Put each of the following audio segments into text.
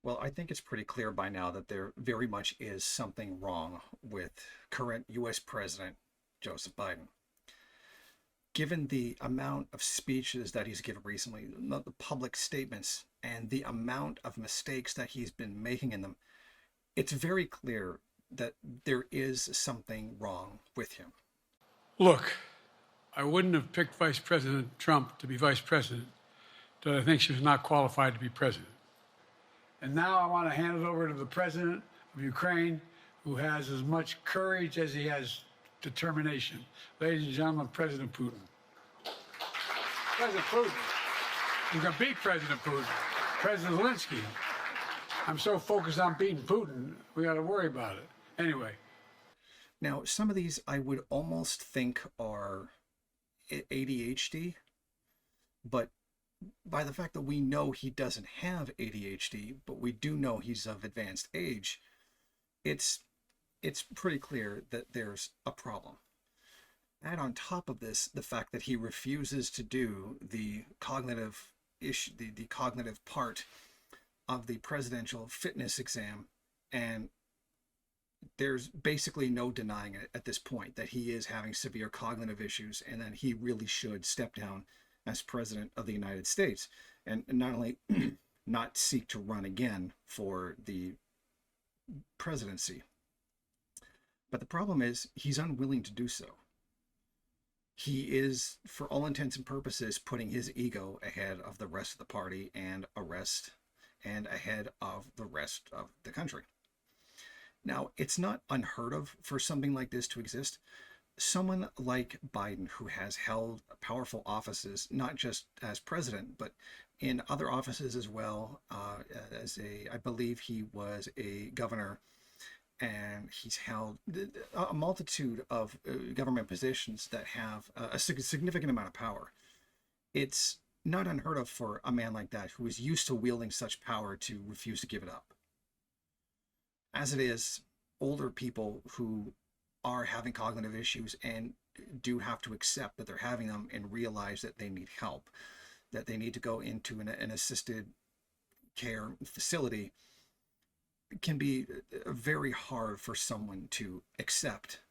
Well, I think it's pretty clear by now that there very much is something wrong with current US President Joseph Biden. Given the amount of speeches that he's given recently, the public statements, and the amount of mistakes that he's been making in them, it's very clear that there is something wrong with him. Look, I wouldn't have picked Vice President Trump to be vice president till I think she was not qualified to be president. And now I want to hand it over to the president of Ukraine, who has as much courage as he has determination. Ladies and gentlemen, President Putin. President Putin. You can beat President Putin. President Zelensky. I'm so focused on beating Putin, we got to worry about it. Anyway. Now, some of these I would almost think are ADHD, but by the fact that we know he doesn't have ADHD, but we do know he's of advanced age, it's pretty clear that there's a problem. Add on top of this the fact that he refuses to do the cognitive issue, the cognitive part of the presidential fitness exam, and there's basically no denying it at this point that he is having severe cognitive issues and that he really should step down as president of the United States and not only not seek to run again for the presidency. But the problem is he's unwilling to do so. He is, for all intents and purposes, putting his ego ahead of the rest of the party and ahead of the rest of the country. Now, it's not unheard of for something like this to exist. Someone like Biden, who has held powerful offices, not just as president, but in other offices as well, I believe he was a governor, and he's held a multitude of government positions that have a significant amount of power. It's not unheard of for a man like that, who is used to wielding such power, to refuse to give it up. As it is, older people who are having cognitive issues and do have to accept that they're having them and realize that they need help, that they need to go into an assisted care facility, can be very hard for someone to accept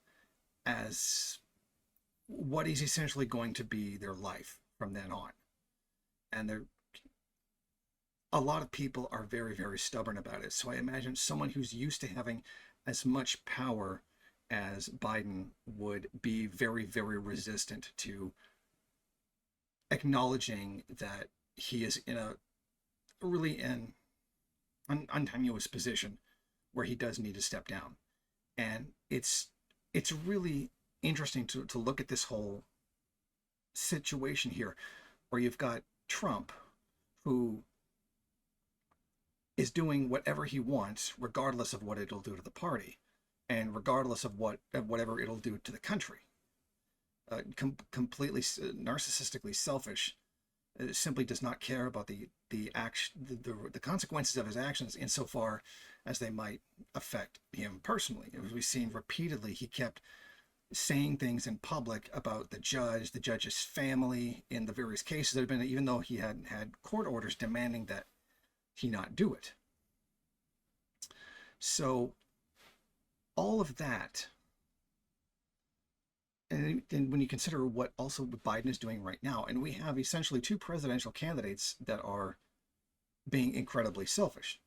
as what is essentially going to be their life from then on. And a lot of people are very, very stubborn about it. So I imagine someone who's used to having as much power as Biden would be very, very resistant to acknowledging that he is in a really untenuous position where he does need to step down. And it's really interesting to look at this whole situation here, where you've got Trump, who is doing whatever he wants, regardless of what it'll do to the party, and regardless of whatever it'll do to the country. Completely narcissistically selfish. Simply does not care about the consequences of his actions insofar as they might affect him personally. As we've seen repeatedly, he kept saying things in public about the judge's family in the various cases that have been, even though he had court orders demanding that he not do it. So all of that, and when you consider what also Biden is doing right now, and we have essentially two presidential candidates that are being incredibly selfish.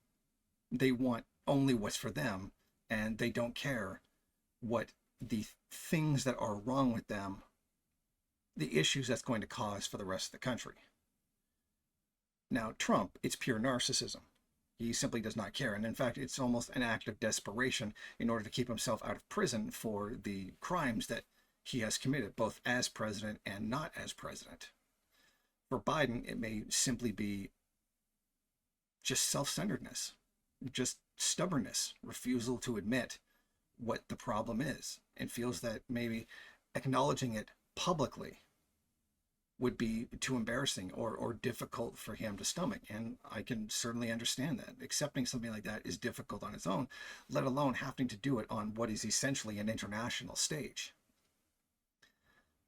They want only what's for them, and they don't care what the things that are wrong with them, the issues that's going to cause for the rest of the country. Now, Trump, it's pure narcissism. He simply does not care. And in fact, it's almost an act of desperation in order to keep himself out of prison for the crimes that he has committed, both as president and not as president. For Biden, it may simply be just self-centeredness, just stubbornness, refusal to admit what the problem is, and feels that maybe acknowledging it publicly would be too embarrassing or difficult for him to stomach. And I can certainly understand that. Accepting something like that is difficult on its own, let alone having to do it on what is essentially an international stage.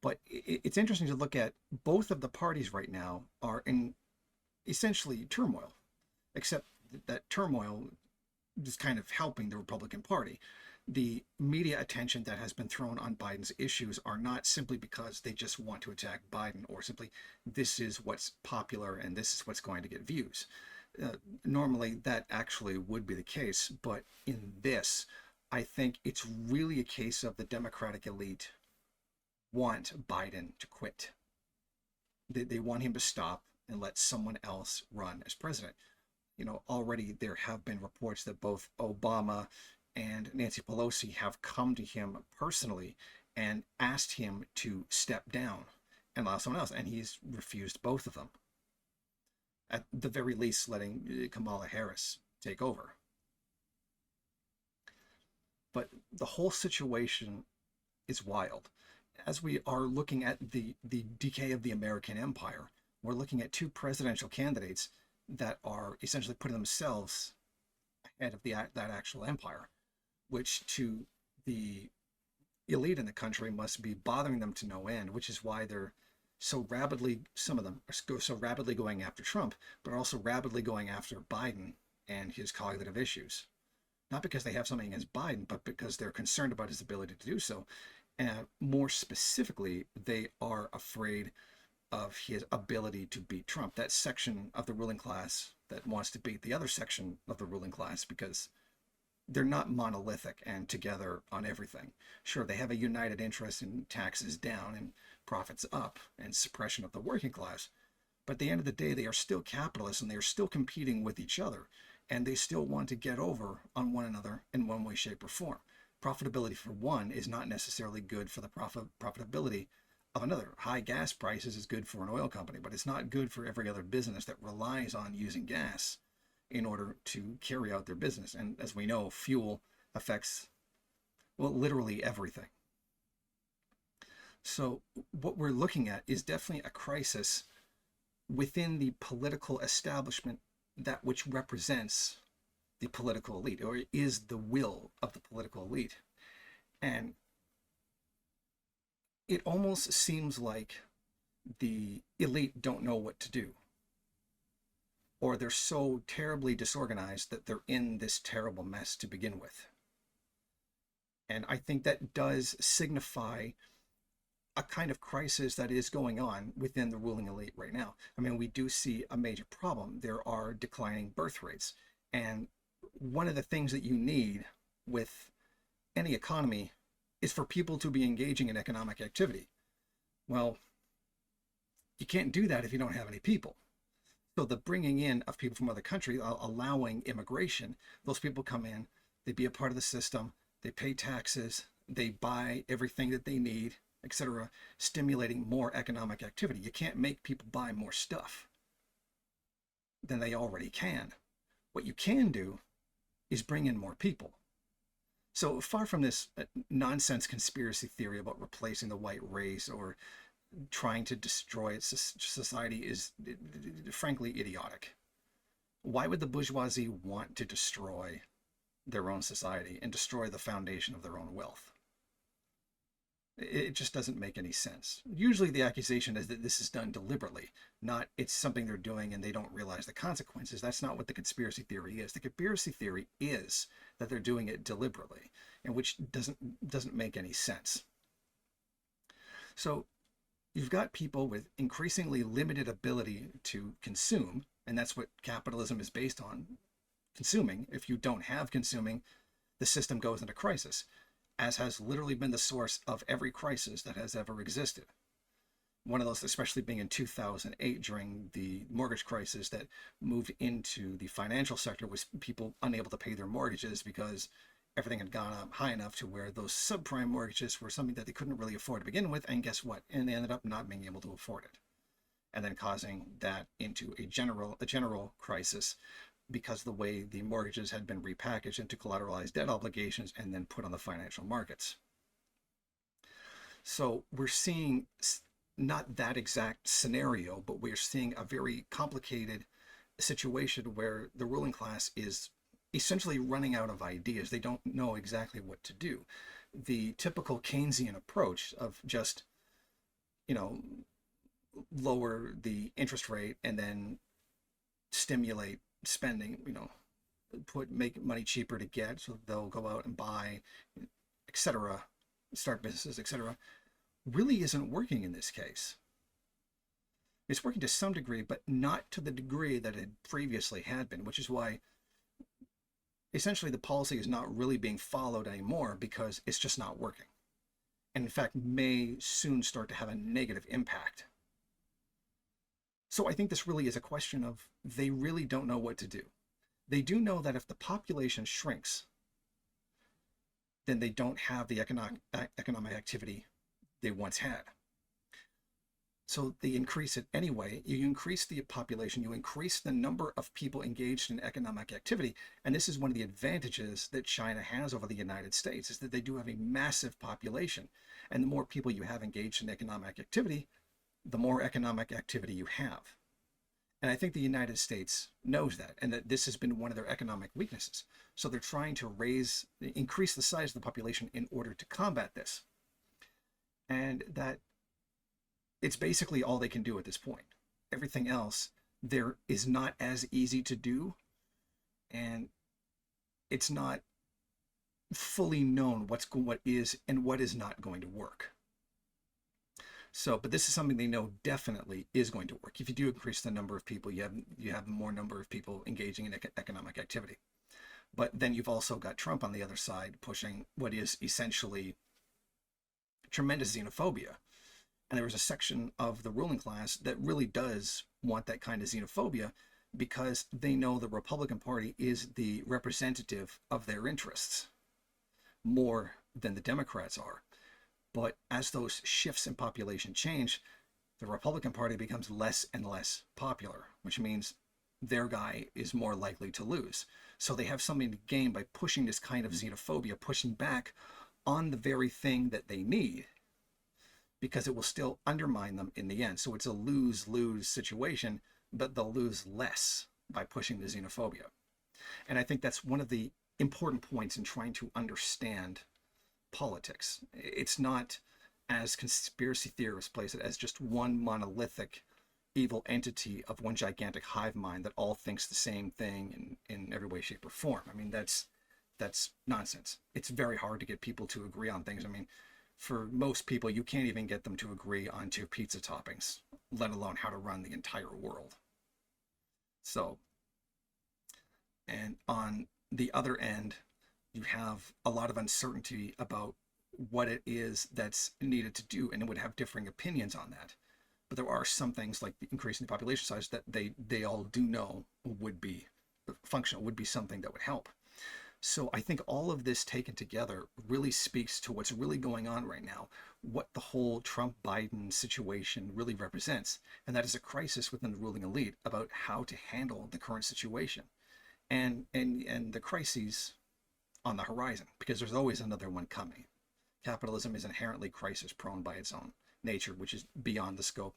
But it's interesting to look at both of the parties right now are in essentially turmoil, except that turmoil is kind of helping the Republican Party. The media attention that has been thrown on Biden's issues are not simply because they just want to attack Biden or simply this is what's popular and this is what's going to get views. Normally that actually would be the case, but in this, I think it's really a case of the Democratic elite want Biden to quit. They want him to stop and let someone else run as president. Already there have been reports that both Obama and Nancy Pelosi have come to him personally and asked him to step down and allow someone else, and he's refused both of them. At the very least, letting Kamala Harris take over. But the whole situation is wild. As we are looking at the decay of the American empire, we're looking at two presidential candidates that are essentially putting themselves ahead of that actual empire, which to the elite in the country must be bothering them to no end, which is why they're so rapidly, some of them are so rapidly going after Trump, but also rapidly going after Biden and his cognitive issues. Not because they have something against Biden, but because they're concerned about his ability to do so. And more specifically, they are afraid of his ability to beat Trump. That section of the ruling class that wants to beat the other section of the ruling class, because they're not monolithic and together on everything. Sure, they have a united interest in taxes down and profits up and suppression of the working class. But at the end of the day, they are still capitalists and they are still competing with each other. And they still want to get over on one another in one way, shape, or form. Profitability for one is not necessarily good for the profitability of another. High gas prices is good for an oil company, but it's not good for every other business that relies on using gas in order to carry out their business. And as we know, fuel affects, well, literally everything. So what we're looking at is definitely a crisis within the political establishment, that which represents the political elite, or is the will of the political elite. And it almost seems like the elite don't know what to do, or they're so terribly disorganized that they're in this terrible mess to begin with. And I think that does signify a kind of crisis that is going on within the ruling elite right now. I mean, we do see a major problem. There are declining birth rates. And one of the things that you need with any economy is for people to be engaging in economic activity. Well, you can't do that if you don't have any people. So the bringing in of people from other countries, allowing immigration, those people come in, they be a part of the system, they pay taxes, they buy everything that they need, etc., stimulating more economic activity. You can't make people buy more stuff than they already can. What you can do is bring in more people. So far from this nonsense conspiracy theory about replacing the white race or trying to destroy its society is frankly idiotic. Why would the bourgeoisie want to destroy their own society and destroy the foundation of their own wealth? It just doesn't make any sense. Usually the accusation is that this is done deliberately, not it's something they're doing and they don't realize the consequences. That's not what the conspiracy theory is. The conspiracy theory is that they're doing it deliberately, and which doesn't make any sense. So you've got people with increasingly limited ability to consume, and that's what capitalism is based on, consuming. If you don't have consuming, the system goes into crisis, as has literally been the source of every crisis that has ever existed. One of those, especially being in 2008 during the mortgage crisis that moved into the financial sector, was people unable to pay their mortgages because everything had gone up high enough to where those subprime mortgages were something that they couldn't really afford to begin with. And guess what? And they ended up not being able to afford it, and then causing that into a general crisis, because of the way the mortgages had been repackaged into collateralized debt obligations and then put on the financial markets. So we're seeing not that exact scenario, but we're seeing a very complicated situation where the ruling class is essentially running out of ideas. They don't know exactly what to do. The typical Keynesian approach of just, lower the interest rate and then stimulate spending, make money cheaper to get, so they'll go out and buy, etc., start businesses, etc., really isn't working in this case. It's working to some degree, but not to the degree that it previously had been, which is why essentially the policy is not really being followed anymore, because it's just not working. And in fact, may soon start to have a negative impact. So I think this really is a question of, they really don't know what to do. They do know that if the population shrinks, then they don't have the economic activity they once had. So they increase it anyway. You increase the population, you increase the number of people engaged in economic activity. And this is one of the advantages that China has over the United States, is that they do have a massive population. And the more people you have engaged in economic activity, the more economic activity you have. And I think the United States knows that, and that this has been one of their economic weaknesses. So they're trying to increase the size of the population in order to combat this. And that it's basically all they can do at this point. Everything else there is not as easy to do, and it's not fully known what is and what is not going to work. So, but this is something they know definitely is going to work. If you do increase the number of people, you have more number of people engaging in economic activity. But then you've also got Trump on the other side pushing what is essentially tremendous xenophobia. And there was a section of the ruling class that really does want that kind of xenophobia, because they know the Republican Party is the representative of their interests more than the Democrats are. But as those shifts in population change, the Republican Party becomes less and less popular, which means their guy is more likely to lose. So they have something to gain by pushing this kind of xenophobia, pushing back on the very thing that they need, because it will still undermine them in the end. So it's a lose-lose situation, but they'll lose less by pushing the xenophobia. And I think that's one of the important points in trying to understand politics. It's not, as conspiracy theorists place it, as just one monolithic evil entity of one gigantic hive mind that all thinks the same thing in every way, shape, or form. I mean, that's nonsense. It's very hard to get people to agree on things. I mean, for most people, you can't even get them to agree on 2 pizza toppings, let alone how to run the entire world. So, and on the other end, you have a lot of uncertainty about what it is that's needed to do, and it would have differing opinions on that. But there are some things, like the increasing the population size, that they all do know would be functional, would be something that would help. So I think all of this taken together really speaks to what's really going on right now, what the whole Trump-Biden situation really represents, and that is a crisis within the ruling elite about how to handle the current situation and the crises on the horizon, because there's always another one coming. Capitalism is inherently crisis prone by its own nature, which is beyond the scope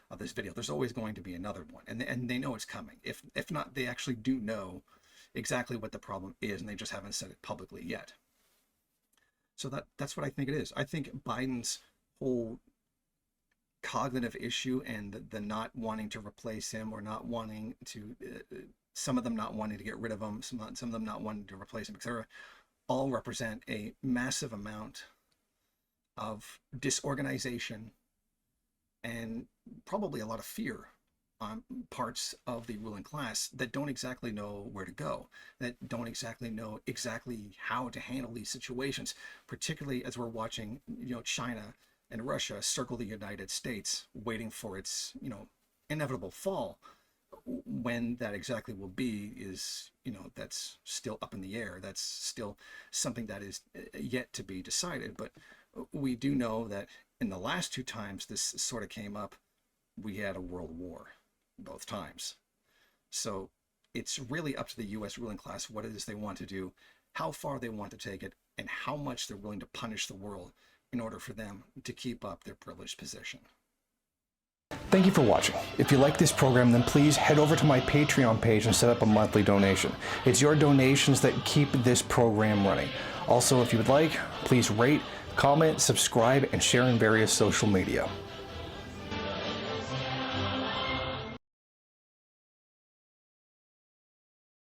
of this video. There's always going to be another one, and they know it's coming. If not, they actually do know exactly what the problem is, and they just haven't said it publicly yet. So that's what I think it is. I think Biden's whole cognitive issue and the not wanting to replace him, or not wanting to, some of them not wanting to get rid of him, some of them not wanting to replace him, etc., all represent a massive amount of disorganization and probably a lot of fear on parts of the ruling class that don't exactly know where to go, that don't exactly know how to handle these situations, particularly as we're watching, China and Russia circle the United States, waiting for its, inevitable fall. When that exactly will be is, that's still up in the air. That's still something that is yet to be decided. But we do know that in the last 2 times this sort of came up, we had a world war both times. So it's really up to the U.S. ruling class what it is they want to do, how far they want to take it, and how much they're willing to punish the world in order for them to keep up their privileged position. Thank you for watching. If you like this program, then please head over to my Patreon page and set up a monthly donation. It's your donations that keep this program running. Also, if you would like, please rate, comment, subscribe, and share in various social media.